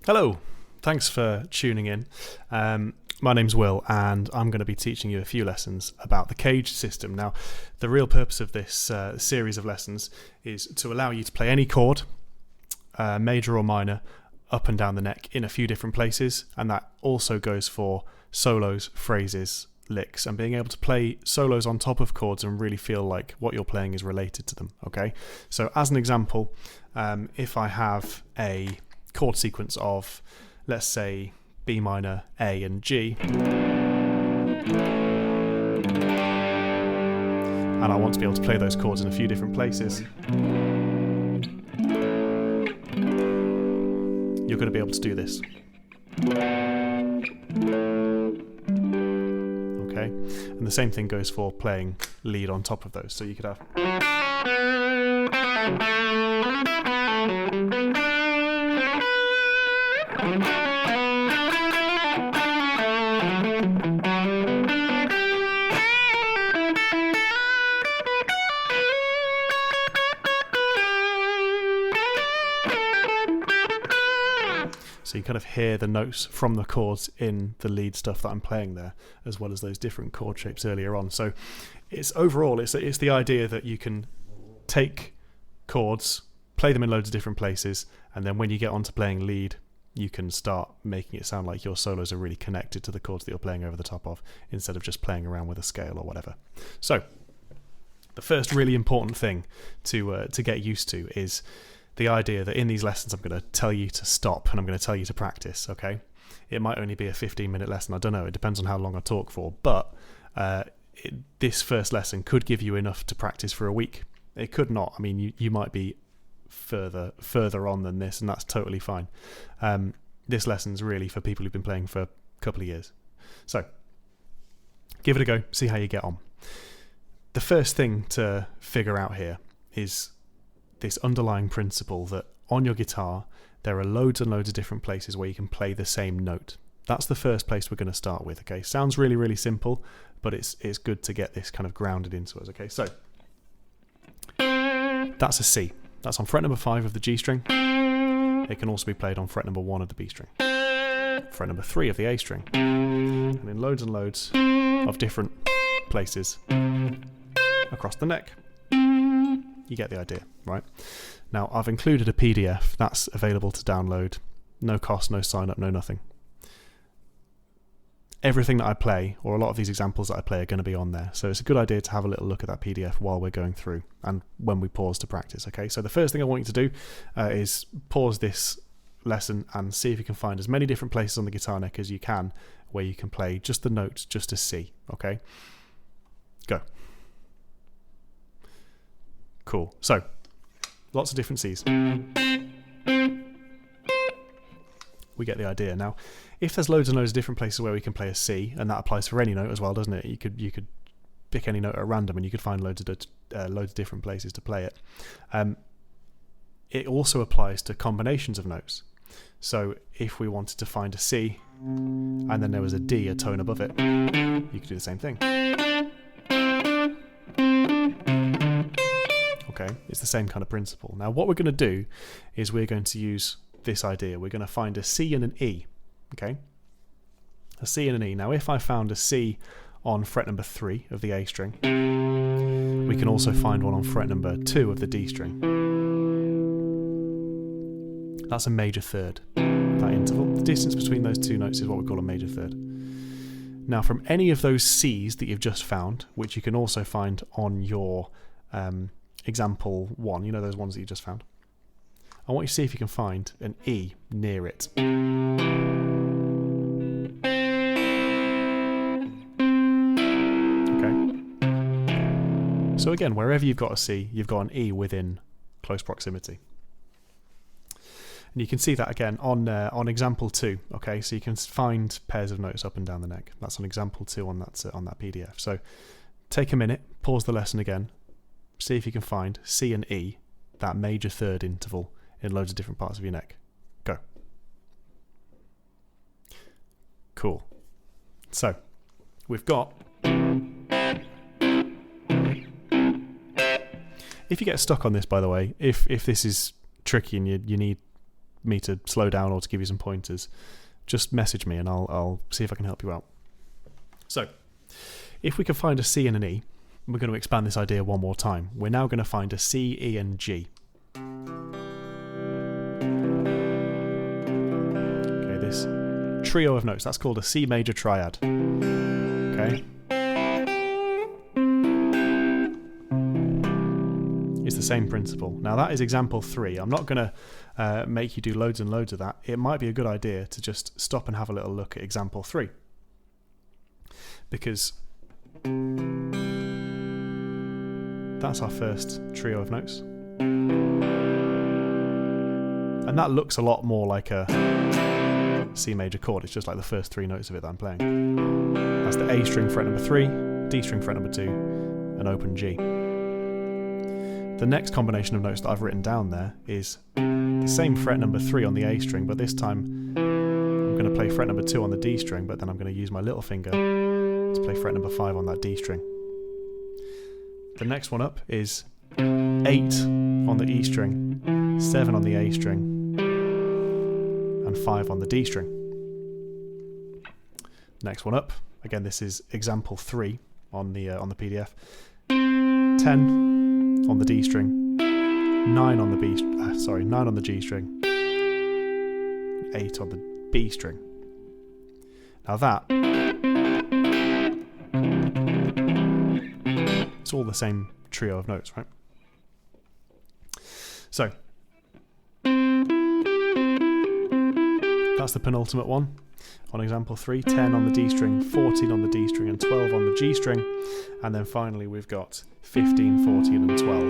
Hello, thanks for tuning in. My name's Will, and I'm going to be teaching you a few lessons about the CAGED system. Now, the real purpose of this series of lessons is to allow you to play any chord, major or minor, up and down the neck in a few different places, and that also goes for solos, phrases, licks, and being able to play solos on top of chords and really feel like what you're playing is related to them. Okay, so as an example, if I have a chord sequence of, let's say, B minor, A and G, and I want to be able to play those chords in a few different places, you're going to be able to do this. Okay, and the same thing goes for playing lead on top of those. So you could have, so you kind of hear the notes from the chords in the lead stuff that I'm playing there, as well as those different chord shapes earlier on. So it's overall, it's the idea that you can take chords, play them in loads of different places, and then when you get onto playing lead, you can start making it sound like your solos are really connected to the chords that you're playing over the top of, instead of just playing around with a scale or whatever. So the first really important thing to get used to is the idea that in these lessons I'm going to tell you to stop and I'm going to tell you to practice. Okay, it might only be a 15-minute lesson, I don't know, it depends on how long I talk for, but this first lesson could give you enough to practice for a week. It could not. I mean, you might be further on than this, and that's totally fine. This lesson's really for people who've been playing for a couple of years. So give it a go, see how you get on. The first thing to figure out here is this underlying principle that on your guitar there are loads and loads of different places where you can play the same note. That's the first place we're going to start with. Okay, sounds really, really simple, but it's good to get this kind of grounded into us. Okay, so that's a C. That's on fret number 5 of the G string. It can also be played on fret number 1 of the B string, fret number 3 of the A string, and in loads and loads of different places across the neck. You get the idea, right? Now, I've included a PDF that's available to download. No cost, no sign up, no nothing. Everything that I play, or a lot of these examples that I play, are going to be on there. So it's a good idea to have a little look at that PDF while we're going through and when we pause to practice. Okay, so the first thing I want you to do is pause this lesson and see if you can find as many different places on the guitar neck as you can where you can play just the notes, just a C. Okay, go. Cool. So lots of different Cs. We get the idea. Now, if there's loads and loads of different places where we can play a C, and that applies for any note as well, doesn't it? You could pick any note at random and you could find loads of different places to play it. It also applies to combinations of notes. So if we wanted to find a C and then there was a D a tone above it, you could do the same thing. Okay, it's the same kind of principle. Now what we're going to do is we're going to use this idea. We're going to find a C and an E. Okay, a C and an E. Now if I found a C on fret number 3 of the A string, we can also find one on fret number 2 of the D string. That's a major third, that interval. The distance between those two notes is what we call a major third. Now from any of those Cs that you've just found, which you can also find on your example 1, you know, those ones that you just found, I want you to see if you can find an E near it. Okay. So again, wherever you've got a C, you've got an E within close proximity. And you can see that again on example 2. Okay, so you can find pairs of notes up and down the neck. That's on example 2 on that PDF. So take a minute, pause the lesson again, see if you can find C and E, that major third interval, in loads of different parts of your neck. Go. Cool. So we've got, if you get stuck on this, by the way, if this is tricky and you need me to slow down or to give you some pointers, just message me and I'll see if I can help you out. So, if we can find a C and an E, we're going to expand this idea one more time. We're now going to find a C, E and G. Okay, this trio of notes, that's called a C major triad. Okay. It's the same principle. Now that is example 3. I'm not going to make you do loads and loads of that. It might be a good idea to just stop and have a little look at example 3. Because that's our first trio of notes. And that looks a lot more like a C major chord. It's just like the first 3 notes of it that I'm playing. That's the A string fret number 3, D string fret number 2, and open G. The next combination of notes that I've written down there is the same fret number 3 on the A string, but this time I'm going to play fret number 2 on the D string, but then I'm going to use my little finger to play fret number 5 on that D string. The next one up is 8 on the E string, 7 on the A string, and 5 on the D string. Next one up, again this is example 3 on the PDF. 10 on the D string, 9 on the 9 on the G string, 8 on the B string. Now that, it's all the same trio of notes, right? So, that's the penultimate one on example 3, 10 on the D string, 14 on the D string, and 12 on the G string. And then finally we've got 15, 14, and 12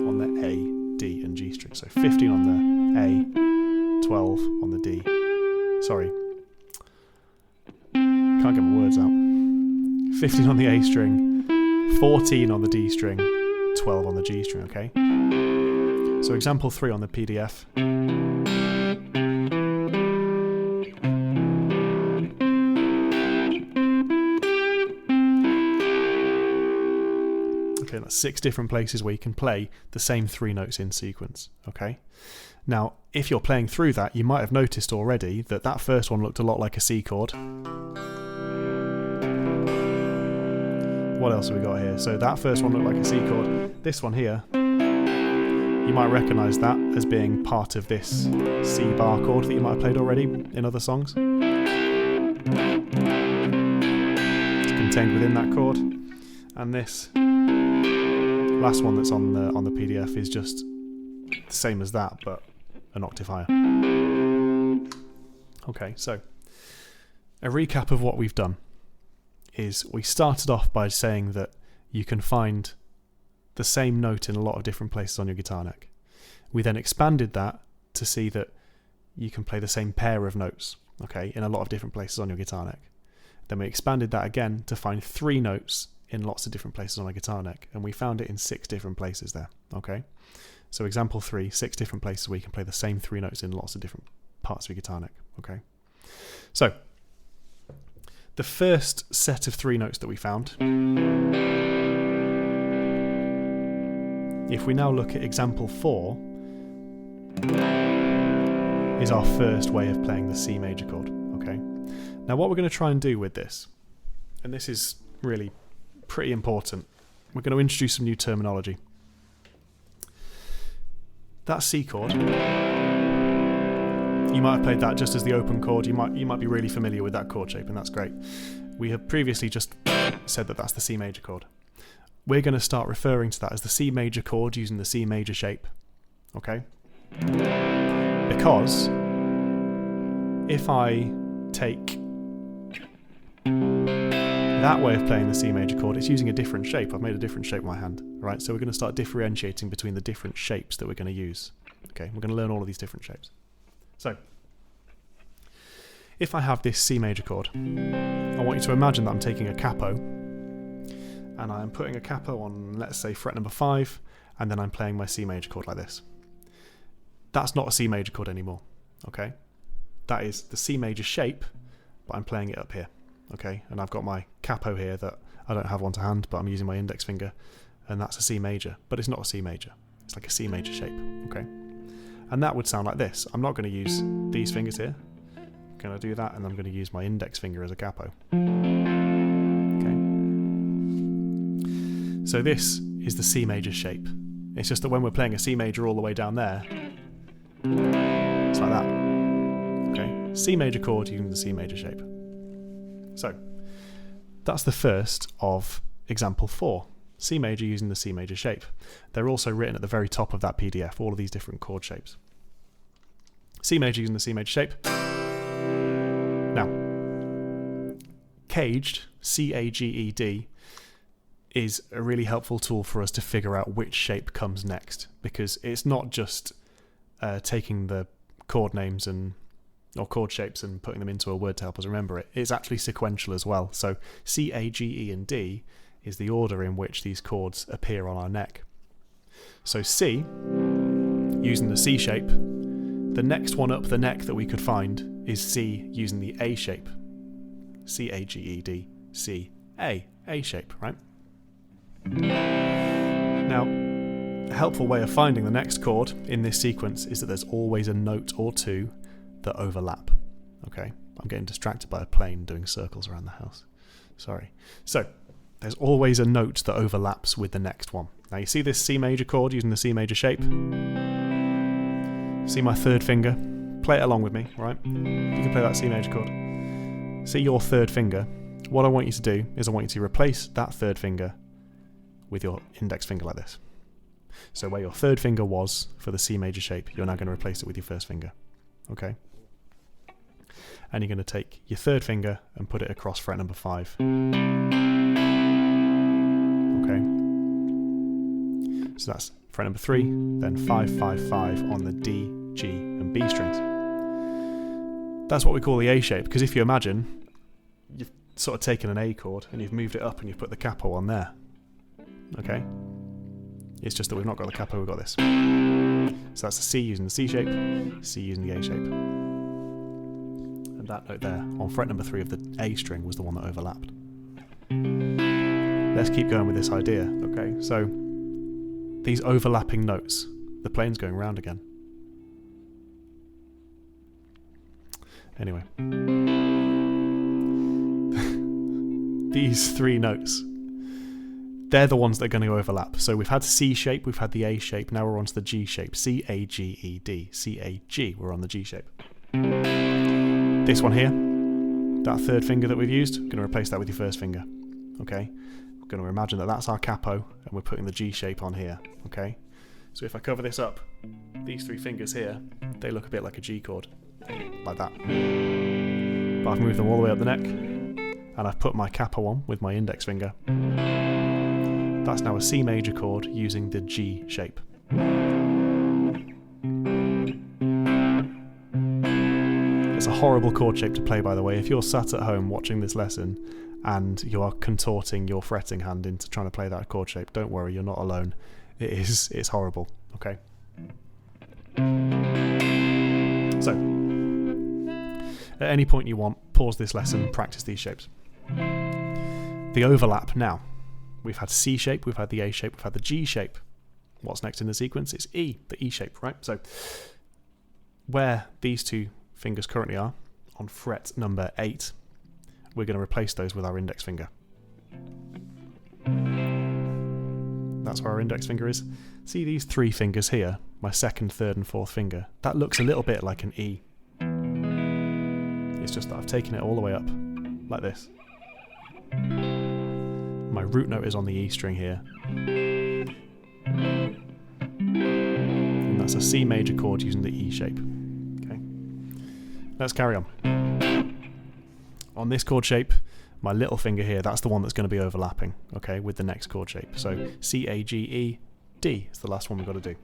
on the A, D, and G string. So 15 on the A, 12 on the D. Sorry. Can't get my words out. 15 on the A string, 14 on the D string, 12 on the G string, okay? So example 3 on the PDF. Okay, that's 6 different places where you can play the same 3 notes in sequence, okay? Now, if you're playing through that, you might have noticed already that that first one looked a lot like a C chord. What else have we got here? So that first one looked like a C chord. This one here, you might recognise that as being part of this C bar chord that you might have played already in other songs. It's contained within that chord. And this last one that's on the PDF is just the same as that, but an octave higher. Okay, so a recap of what we've done is we started off by saying that you can find the same note in a lot of different places on your guitar neck. We then expanded that to see that you can play the same pair of notes, okay, in a lot of different places on your guitar neck. Then we expanded that again to find 3 notes in lots of different places on a guitar neck, and we found it in 6 different places there, okay? So example 3, 6 different places where you can play the same 3 notes in lots of different parts of your guitar neck, okay? So, the first set of 3 notes that we found, if we now look at example 4, is our first way of playing the C major chord, okay? Now what we're going to try and do with this, and this is really pretty important, we're going to introduce some new terminology. That C chord, you might have played that just as the open chord, you might be really familiar with that chord shape, and that's great. We have previously just said that that's the C major chord. We're going to start referring to that as the C major chord using the C major shape, okay? Because if I take that way of playing the C major chord, it's using a different shape. I've made a different shape with my hand, right? So we're going to start differentiating between the different shapes that we're going to use. Okay, we're going to learn all of these different shapes. So, if I have this C major chord, I want you to imagine that I'm taking a capo, and I'm putting a capo on, let's say, fret number 5, and then I'm playing my C major chord like this. That's not a C major chord anymore, okay? That is the C major shape, but I'm playing it up here. Okay, and I've got my capo here that I don't have one to hand, but I'm using my index finger, and that's a C major, but it's not a C major. It's like a C major shape, okay? And that would sound like this. I'm not going to use these fingers here. I'm going to do that, and I'm going to use my index finger as a capo. Okay. So this is the C major shape. It's just that when we're playing a C major all the way down there, it's like that. Okay. C major chord using the C major shape. So that's the first of example 4. C major using the C major shape. They're also written at the very top of that PDF, all of these different chord shapes. C major using the C major shape. Now, CAGED, C-A-G-E-D, is a really helpful tool for us to figure out which shape comes next, because it's not just taking the chord names or chord shapes and putting them into a word to help us remember it. It's actually sequential as well. So C, A, G, E, and D is the order in which these chords appear on our neck. So C, using the C shape, the next one up the neck that we could find is C using the A shape. C, A, G, E, D, C, A shape, right? Now, a helpful way of finding the next chord in this sequence is that there's always a note or two that overlap. Okay, I'm getting distracted by a plane doing circles around the house. Sorry. So, there's always a note that overlaps with the next one. Now you see this C major chord using the C major shape? See my third finger? Play it along with me, right? You can play that C major chord. See your third finger? What I want you to do is I want you to replace that third finger with your index finger like this. So where your third finger was for the C major shape, you're now going to replace it with your first finger. Okay? And you're going to take your third finger and put it across fret number 5. Okay? So that's fret number 3, then 5, 5, 5 on the D, G, and B strings. That's what we call the A shape, because if you imagine, you've sort of taken an A chord and you've moved it up and you've put the capo on there. Okay? It's just that we've not got the capo, we've got this. So that's the C using the C shape, C using the A shape. And that note there on fret number 3 of the A string was the one that overlapped. Let's keep going with this idea, okay? So these overlapping notes, the plane's going round again. Anyway. These 3 notes, they're the ones that are going to overlap. So we've had C shape, we've had the A shape, now we're on to the G shape. C, A, G, E, D. C, A, G, we're on the G shape. This one here, that third finger that we've used, we're going to replace that with your first finger. Okay? We're going to imagine that that's our capo, and we're putting the G shape on here. Okay? So if I cover this up, these 3 fingers here, they look a bit like a G chord. Like that. But I've moved them all the way up the neck, and I've put my capo on with my index finger. That's now a C major chord using the G shape. It's a horrible chord shape to play, by the way. If you're sat at home watching this lesson and you are contorting your fretting hand into trying to play that chord shape, don't worry, you're not alone. It's horrible, okay? So, at any point you want, pause this lesson, practice these shapes. The overlap now. We've had C shape, we've had the A shape, we've had the G shape. What's next in the sequence? It's E, the E shape, right? So, where these 2 fingers currently are, on fret number 8, we're going to replace those with our index finger. That's where our index finger is. See these 3 fingers here, my second, third, and fourth finger? That looks a little bit like an E. It's just that I've taken it all the way up, like this. My root note is on the E string here. And that's a C major chord using the E shape. Okay. Let's carry on. On this chord shape, my little finger here, that's the one that's going to be overlapping, okay, with the next chord shape. So C, A, G, E, D is the last one we've got to do.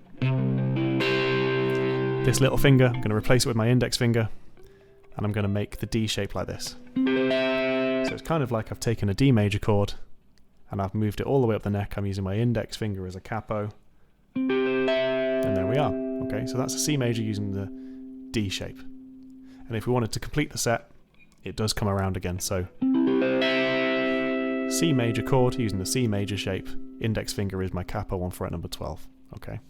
This little finger, I'm going to replace it with my index finger, and I'm going to make the D shape like this. So it's kind of like I've taken a D major chord, and I've moved it all the way up the neck. I'm using my index finger as a capo. And there we are. Okay, so that's a C major using the D shape. And if we wanted to complete the set, it does come around again. So C major chord using the C major shape. Index finger is my capo on fret number 12. Okay.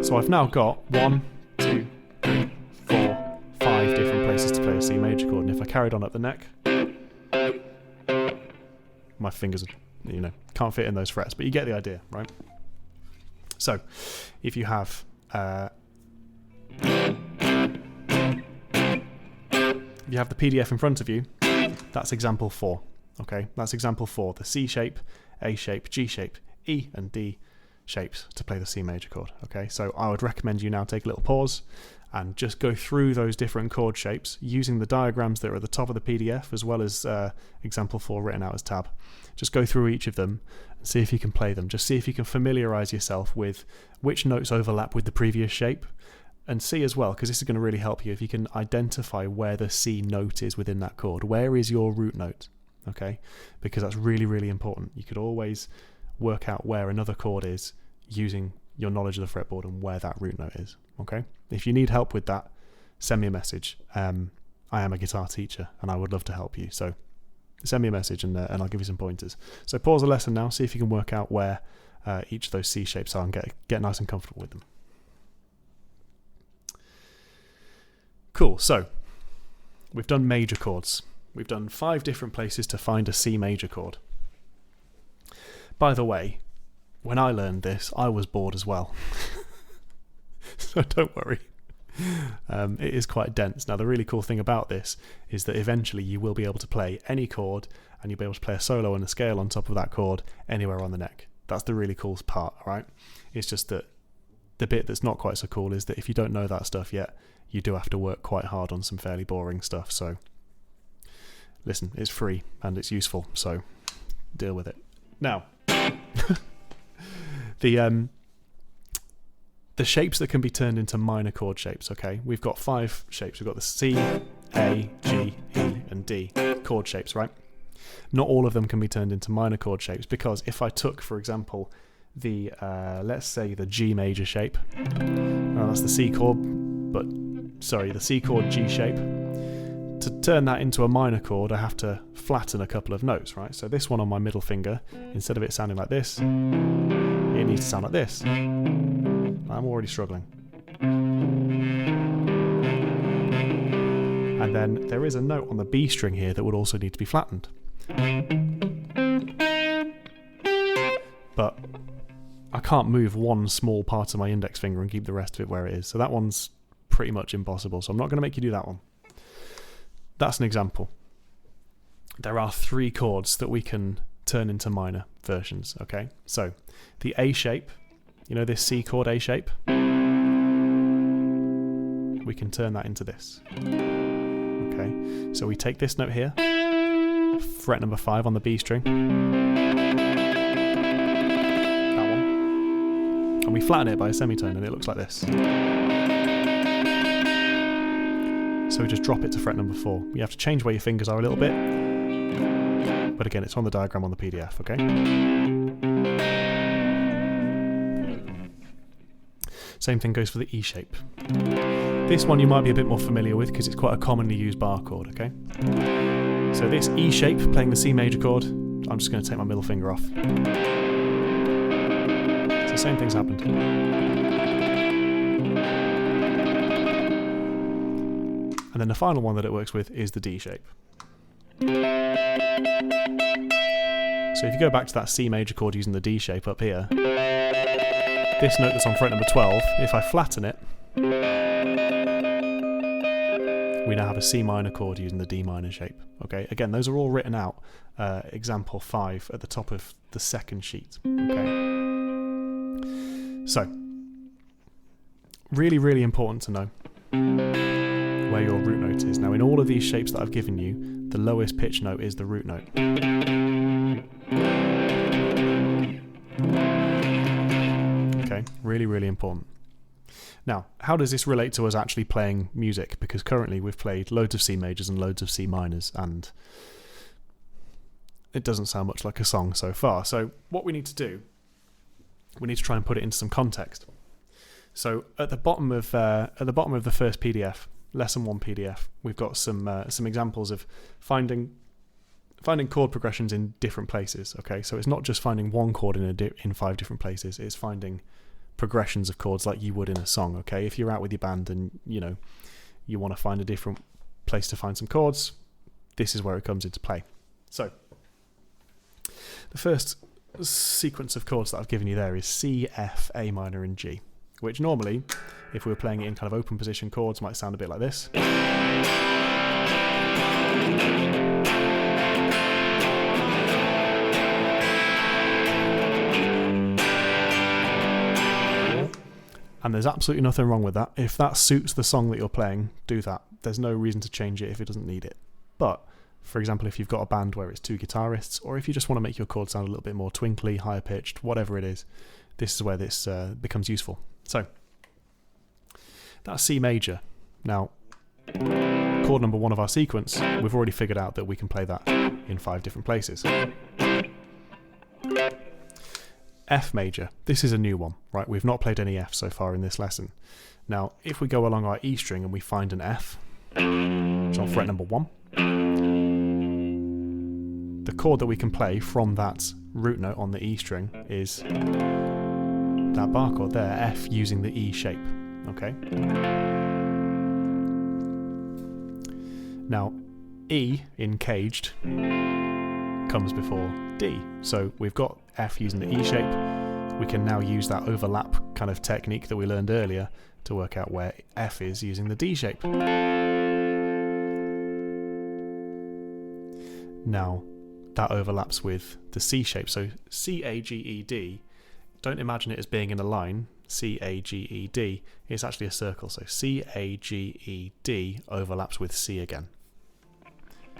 So I've now got 1, 2, 3, 4, 5 different places to play a C major chord, and if I carried on up the neck, my fingers, can't fit in those frets, but you get the idea, right? So, if you have the PDF in front of you, that's example 4. Okay, that's example 4. The C shape, A shape, G shape, E and D shapes to play the C major chord. Okay, so I would recommend you now take a little pause and just go through those different chord shapes using the diagrams that are at the top of the PDF, as well as example 4 written out as tab. Just go through each of them and see if you can play them. Just see if you can familiarize yourself with which notes overlap with the previous shape, and see as well, because this is going to really help you, if you can identify where the C note is within that chord. Where is your root note? Okay, because that's really, really important. You could always work out where another chord is using your knowledge of the fretboard and where that root note is. Okay, if you need help with that, send me a message. I am a guitar teacher and I would love to help you, so send me a message and I'll give you some pointers. So pause the lesson now, see if you can work out where each of those C shapes are and get nice and comfortable with them. Cool, so we've done major chords. We've done 5 different places to find a C major chord. By the way, when I learned this, I was bored as well. So don't worry. It is quite dense. Now, the really cool thing about this is that eventually you will be able to play any chord, and you'll be able to play a solo and a scale on top of that chord anywhere on the neck. That's the really cool part, right? It's just that the bit that's not quite so cool is that if you don't know that stuff yet, you do have to work quite hard on some fairly boring stuff. So listen, it's free and it's useful, so deal with it. Now, the shapes that can be turned into minor chord shapes, okay? We've got 5 shapes. We've got the C, A, G, E, and D chord shapes, right? Not all of them can be turned into minor chord shapes, because if I took, for example, the, let's say the G major shape, that's the C chord, the C chord G shape, to turn that into a minor chord, I have to flatten a couple of notes, right? So this one on my middle finger, instead of it sounding like this, it needs to sound like this. I'm already struggling. And then there is a note on the B string here that would also need to be flattened. But I can't move one small part of my index finger and keep the rest of it where it is. So that one's pretty much impossible. So I'm not going to make you do that one. That's an example. There are 3 chords that we can turn into minor versions, okay? So the A shape, you know this C chord A shape? We can turn that into this. Okay, so we take this note here, fret number 5 on the B string, that one, and we flatten it by a semitone and it looks like this. So we just drop it to fret number 4. You have to change where your fingers are a little bit, but again, it's on the diagram on the PDF, okay? Same thing goes for the E shape. This one you might be a bit more familiar with because it's quite a commonly used bar chord, okay? So this E shape, playing the C major chord, I'm just going to take my middle finger off. So same thing's happened. And then the final one that it works with is the D shape. So if you go back to that C major chord using the D shape up here, this note that's on fret number 12, if I flatten it, we now have a C minor chord using the D minor shape. Okay, again, those are all written out, example 5 at the top of the second sheet. Okay, so really, really important to know where your root note is. Now, in all of these shapes that I've given you, the lowest pitch note is the root note. Okay, really, really important. Now, how does this relate to us actually playing music? Because currently we've played loads of C majors and loads of C minors, and it doesn't sound much like a song so far. So what we need to do, we need to try and put it into some context. So at the bottom of the first PDF, lesson 1 PDF, we've got some examples of finding chord progressions in different places. Okay, so it's not just finding one chord in 5 different places; it's finding progressions of chords like you would in a song. Okay, if you're out with your band and you want to find a different place to find some chords, this is where it comes into play. So the first sequence of chords that I've given you there is C, F, A minor and G, which normally, if we were playing it in kind of open position chords, might sound a bit like this. And there's absolutely nothing wrong with that. If that suits the song that you're playing, do that. There's no reason to change it if it doesn't need it. But, for example, if you've got a band where it's two guitarists, or if you just want to make your chord sound a little bit more twinkly, higher pitched, whatever it is, this is where this becomes useful. So, that's C major. Now, chord number 1 of our sequence, we've already figured out that we can play that in 5 different places. F major. This is a new one, right? We've not played any F so far in this lesson. Now, if we go along our E string and we find an F, which is on fret number 1, the chord that we can play from that root note on the E string is that bar chord there, F, using the E shape, okay? Now, E in CAGED comes before D. So we've got F using the E shape. We can now use that overlap kind of technique that we learned earlier to work out where F is using the D shape. Now that overlaps with the C shape. So C, A, G, E, D, don't imagine it as being in a line. C, A, G, E, D, it's actually a circle. So C, A, G, E, D overlaps with C again.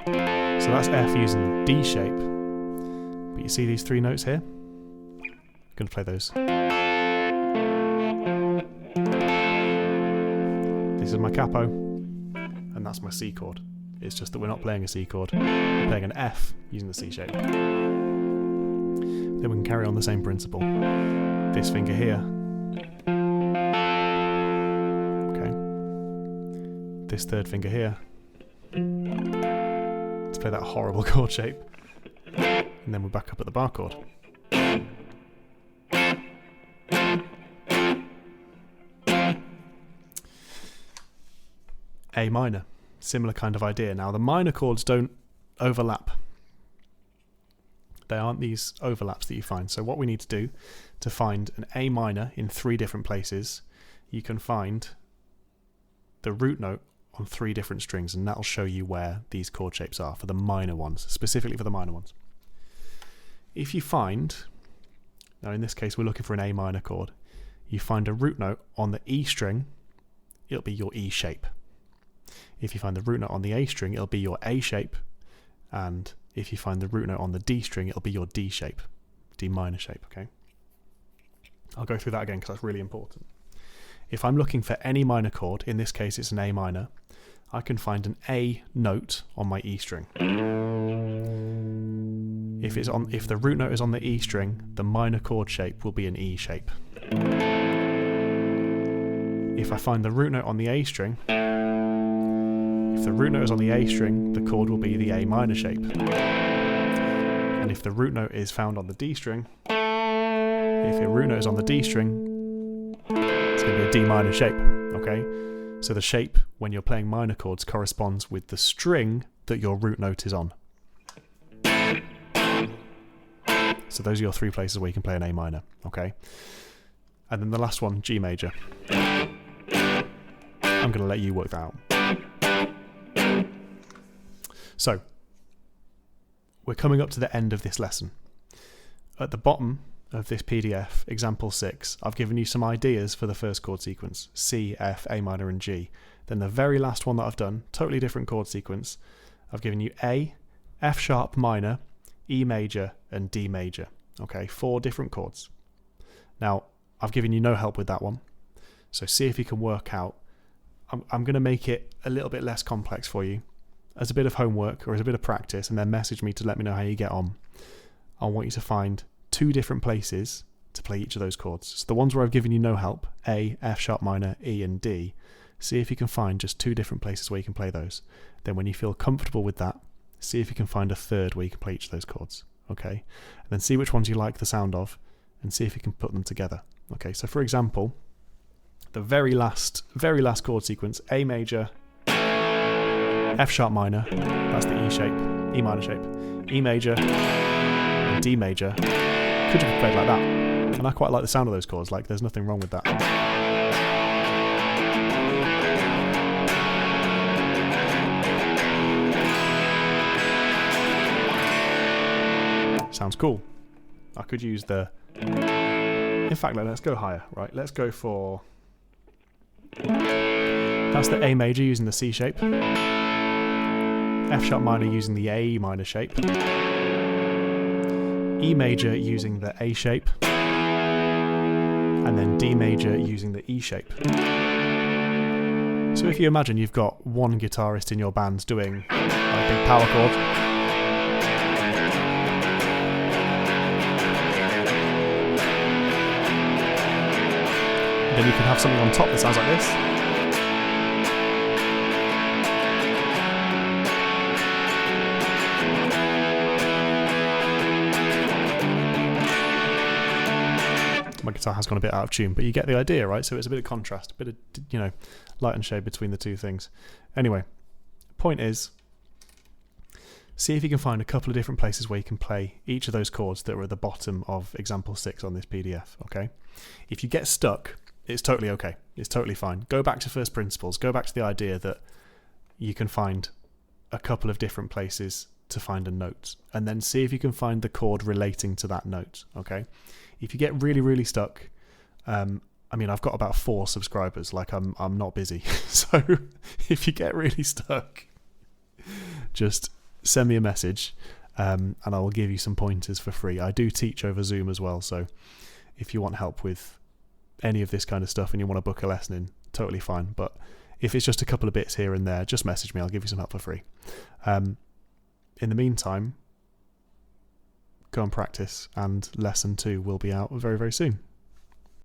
So that's F using the D shape. But you see these 3 notes here? I'm going to play those. This is my capo, and that's my C chord. It's just that we're not playing a C chord, we're playing an F using the C shape. Then we can carry on the same principle. This finger here. Okay. This 3rd finger here. Let's play that horrible chord shape. And then we're back up at the bar chord. A minor, similar kind of idea. Now the minor chords don't overlap. They aren't these overlaps that you find. So what we need to do to find an A minor in 3 different places, you can find the root note on 3 different strings, and that'll show you where these chord shapes are for the minor ones, specifically for the minor ones. If you find, now in this case we're looking for an A minor chord, you find a root note on the E string, it'll be your E shape. If you find the root note on the A string, it'll be your A shape, and if you find the root note on the D string, it'll be your D shape, D minor shape, okay? I'll go through that again because that's really important. If I'm looking for any minor chord, in this case it's an A minor, I can find an A note on my E string. If the root note is on the E string, the minor chord shape will be an E shape. If I find the root note on the A string, if the root note is on the A string, the chord will be the A minor shape. And if the root note is found on the D string, if the root note is on the D string, it's going to be a D minor shape, okay? So the shape, when you're playing minor chords, corresponds with the string that your root note is on. So those are your 3 places where you can play an A minor, okay? And then the last one, G major. I'm going to let you work that out. So, we're coming up to the end of this lesson. At the bottom of this PDF, example 6, I've given you some ideas for the first chord sequence, C, F, A minor and G. Then the very last one that I've done, totally different chord sequence, I've given you A, F sharp minor, E major and D major. Okay, 4 different chords. Now, I've given you no help with that one, so see if you can work out. I'm going to make it a little bit less complex for you as a bit of homework or as a bit of practice, and then message me to let me know how you get on. I want you to find 2 different places to play each of those chords. So the ones where I've given you no help, A, F sharp minor, E and D, see if you can find just 2 different places where you can play those. Then when you feel comfortable with that, see if you can find a 3rd where you can play each of those chords, okay? And then see which ones you like the sound of and see if you can put them together, Okay, so for example, the very last chord sequence, A major, F sharp minor, that's the E shape, E minor shape, E major, and D major, could have been played like that. And I quite like the sound of those chords, like there's nothing wrong with that. Sounds cool. I could use the... In fact, let's go higher, right? Let's go for... That's the A major using the C shape. F sharp minor using the A minor shape. E major using the A shape. And then D major using the E shape. So if you imagine you've got one guitarist in your band doing a big power chord, then you can have something on top that sounds like this. My guitar has gone a bit out of tune, but you get the idea, right? So it's a bit of contrast, a bit of, light and shade between the two things. Anyway, point is, see if you can find a couple of different places where you can play each of those chords that are at the bottom of example 6 on this PDF, okay? If you get stuck, it's totally okay. It's totally fine. Go back to first principles. Go back to the idea that you can find a couple of different places to find a note, and then see if you can find the chord relating to that note, okay? If you get really, really stuck, I mean, I've got about 4 subscribers, like I'm not busy. So if you get really stuck, just send me a message, and I will give you some pointers for free. I do teach over Zoom as well, so if you want help with any of this kind of stuff and you want to book a lesson in, totally fine. But if it's just a couple of bits here and there, just message me. I'll give you some help for free. In the meantime, go and practice, and lesson 2 will be out very, very soon.